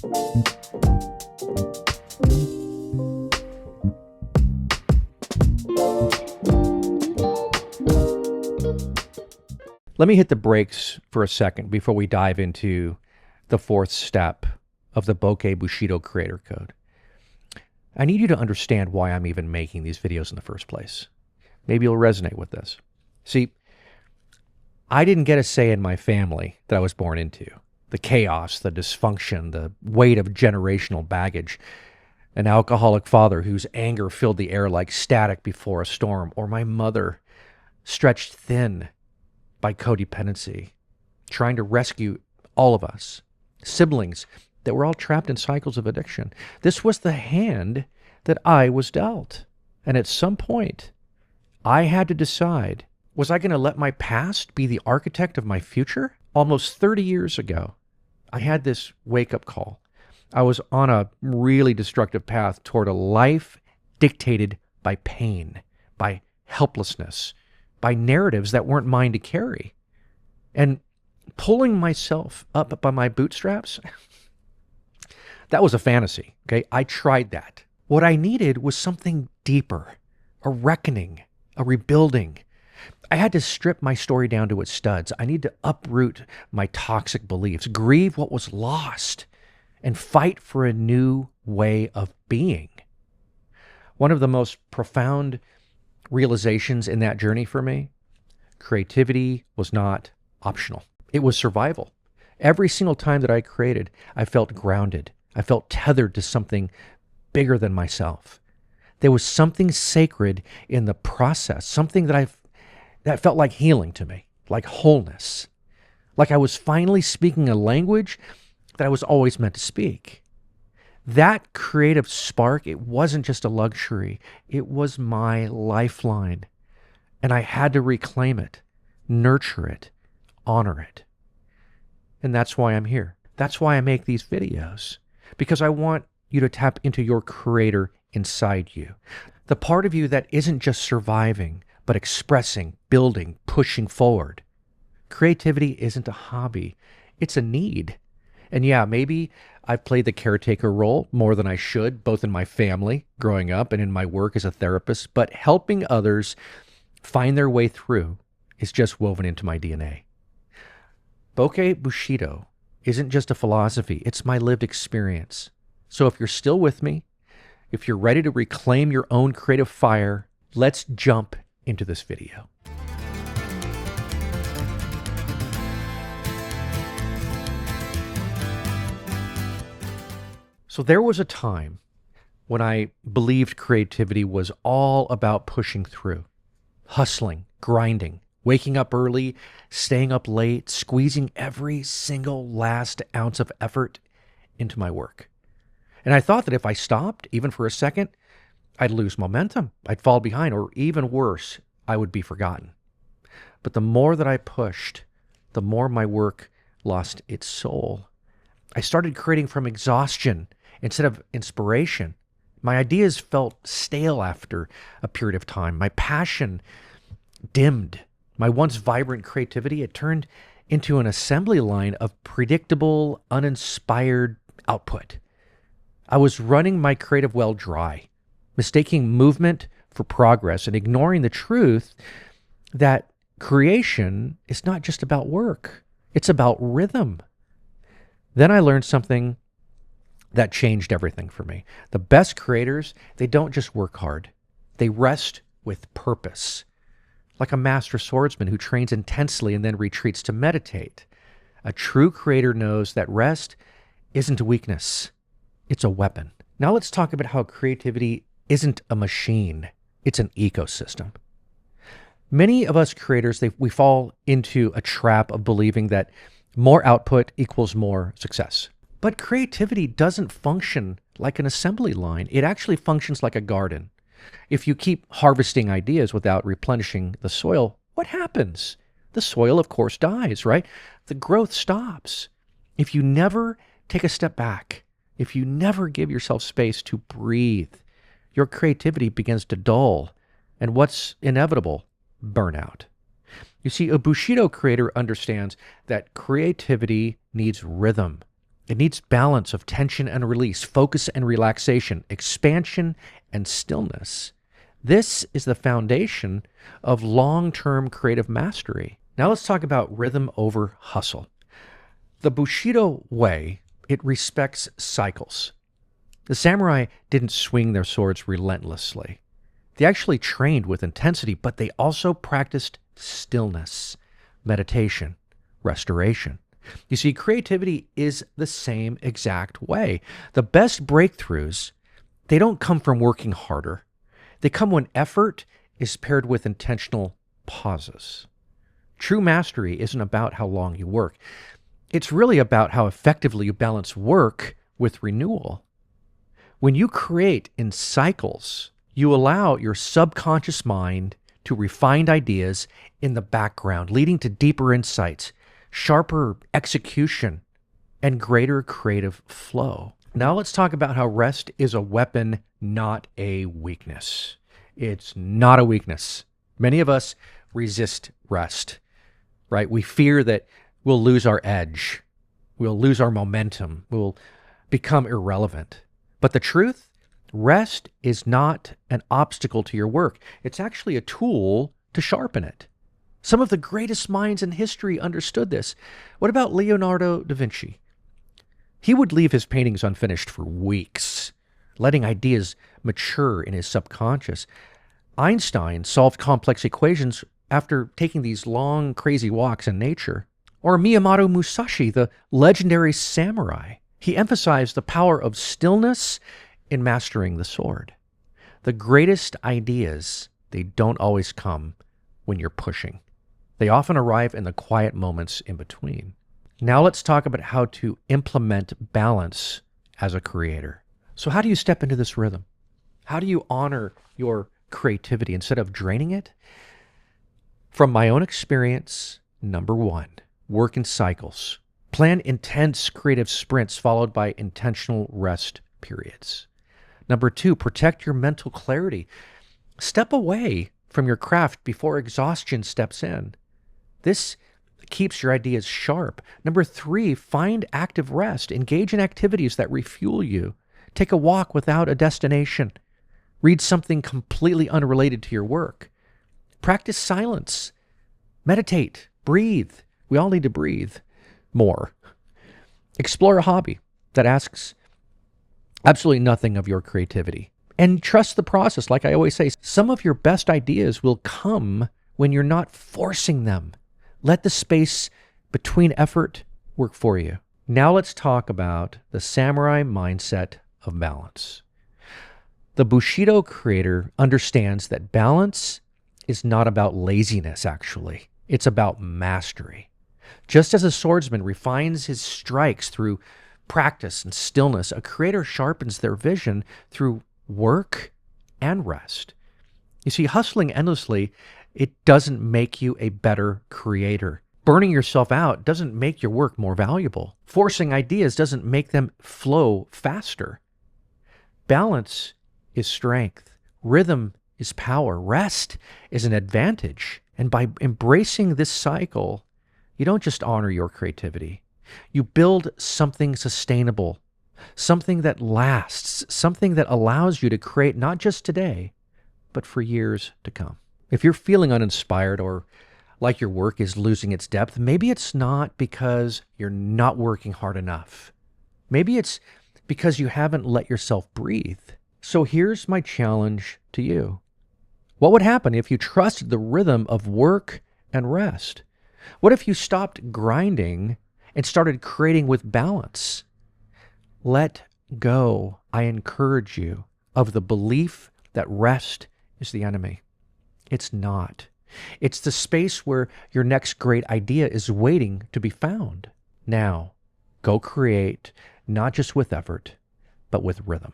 Let me hit the brakes for a second before we dive into the fourth step of the Bokeh Bushido Creator Code. I need you to understand why I'm even making these videos in the first place. Maybe you'll resonate with this. See, I didn't get a say in my family that I was born into. The chaos, the dysfunction, the weight of generational baggage. An alcoholic father whose anger filled the air like static before a storm. Or my mother, stretched thin by codependency, trying to rescue all of us. Siblings that were all trapped in cycles of addiction. This was the hand that I was dealt. And at some point, I had to decide, was I going to let my past be the architect of my future? Almost 30 years ago, I had this wake-up call. I was on a really destructive path toward a life dictated by pain, by helplessness, by narratives that weren't mine to carry. And pulling myself up by my bootstraps, that was a fantasy, okay? I tried that. What I needed was something deeper, a reckoning, a rebuilding. I had to strip my story down to its studs. I need to uproot my toxic beliefs, grieve what was lost, and fight for a new way of being. One of the most profound realizations in that journey for me, creativity was not optional. It was survival. Every single time that I created, I felt grounded. I felt tethered to something bigger than myself. There was something sacred in the process, something that felt like healing to me, like wholeness, like I was finally speaking a language that I was always meant to speak. That creative spark, it wasn't just a luxury. It was my lifeline. And I had to reclaim it, nurture it, honor it. And that's why I'm here. That's why I make these videos. Because I want you to tap into your creator inside you. The part of you that isn't just surviving, but expressing, building, pushing forward. Creativity isn't a hobby. It's a need. And yeah, maybe I've played the caretaker role more than I should, both in my family growing up and in my work as a therapist, but helping others find their way through is just woven into my DNA. Bokeh Bushido isn't just a philosophy, it's my lived experience. So if you're still with me, if you're ready to reclaim your own creative fire, let's jump into this video. So there was a time when I believed creativity was all about pushing through, hustling, grinding, waking up early, staying up late, squeezing every single last ounce of effort into my work. And I thought that if I stopped, even for a second, I'd lose momentum, I'd fall behind, or even worse, I would be forgotten. But the more that I pushed, the more my work lost its soul. I started creating from exhaustion instead of inspiration. My ideas felt stale after a period of time. My passion dimmed. My once vibrant creativity, it turned into an assembly line of predictable, uninspired output. I was running my creative well dry, mistaking movement for progress and ignoring the truth that creation is not just about work. It's about rhythm. Then I learned something that changed everything for me. The best creators, they don't just work hard. They rest with purpose. Like a master swordsman who trains intensely and then retreats to meditate. A true creator knows that rest isn't a weakness. It's a weapon. Now let's talk about how creativity isn't a machine. It's an ecosystem. Many of us creators, we fall into a trap of believing that more output equals more success. But creativity doesn't function like an assembly line. It actually functions like a garden. If you keep harvesting ideas without replenishing the soil, what happens? The soil, of course, dies, right? The growth stops. If you never take a step back, if you never give yourself space to breathe, your creativity begins to dull. And what's inevitable? Burnout. You see, a Bushido creator understands that creativity needs rhythm. It needs balance of tension and release, focus and relaxation, expansion and stillness. This is the foundation of long-term creative mastery. Now let's talk about rhythm over hustle. The Bushido way, it respects cycles. The samurai didn't swing their swords relentlessly. They actually trained with intensity, but they also practiced stillness, meditation, restoration. You see, creativity is the same exact way. The best breakthroughs, they don't come from working harder. They come when effort is paired with intentional pauses. True mastery isn't about how long you work. It's really about how effectively you balance work with renewal. When you create in cycles, you allow your subconscious mind to refine ideas in the background, leading to deeper insights, sharper execution, and greater creative flow. Now let's talk about how rest is a weapon, not a weakness. It's not a weakness. Many of us resist rest, right? We fear that we'll lose our edge. We'll lose our momentum. We'll become irrelevant. But the truth, rest is not an obstacle to your work. It's actually a tool to sharpen it. Some of the greatest minds in history understood this. What about Leonardo da Vinci? He would leave his paintings unfinished for weeks, letting ideas mature in his subconscious. Einstein solved complex equations after taking these long, crazy walks in nature. Or Miyamoto Musashi, the legendary samurai. He emphasized the power of stillness in mastering the sword. The greatest ideas, they don't always come when you're pushing. They often arrive in the quiet moments in between. Now let's talk about how to implement balance as a creator. So how do you step into this rhythm? How do you honor your creativity instead of draining it? From my own experience, number one, work in cycles. Plan intense creative sprints followed by intentional rest periods. Number two, protect your mental clarity. Step away from your craft before exhaustion steps in. This keeps your ideas sharp. Number three, find active rest. Engage in activities that refuel you. Take a walk without a destination. Read something completely unrelated to your work. Practice silence. Meditate. Breathe. We all need to breathe more. Explore a hobby that asks absolutely nothing of your creativity. And trust the process. Like I always say, some of your best ideas will come when you're not forcing them. Let the space between effort work for you. Now let's talk about the samurai mindset of balance. The Bushido creator understands that balance is not about laziness, actually. It's about mastery. Just as a swordsman refines his strikes through practice and stillness, a creator sharpens their vision through work and rest. You see, hustling endlessly, it doesn't make you a better creator. Burning yourself out doesn't make your work more valuable. Forcing ideas doesn't make them flow faster. Balance is strength. Rhythm is power. Rest is an advantage. And by embracing this cycle, you don't just honor your creativity. You build something sustainable, something that lasts, something that allows you to create not just today, but for years to come. If you're feeling uninspired or like your work is losing its depth, maybe it's not because you're not working hard enough. Maybe it's because you haven't let yourself breathe. So here's my challenge to you. What would happen if you trusted the rhythm of work and rest? What if you stopped grinding and started creating with balance? Let go, I encourage you, of the belief that rest is the enemy. It's not. It's the space where your next great idea is waiting to be found. Now, go create, not just with effort, but with rhythm.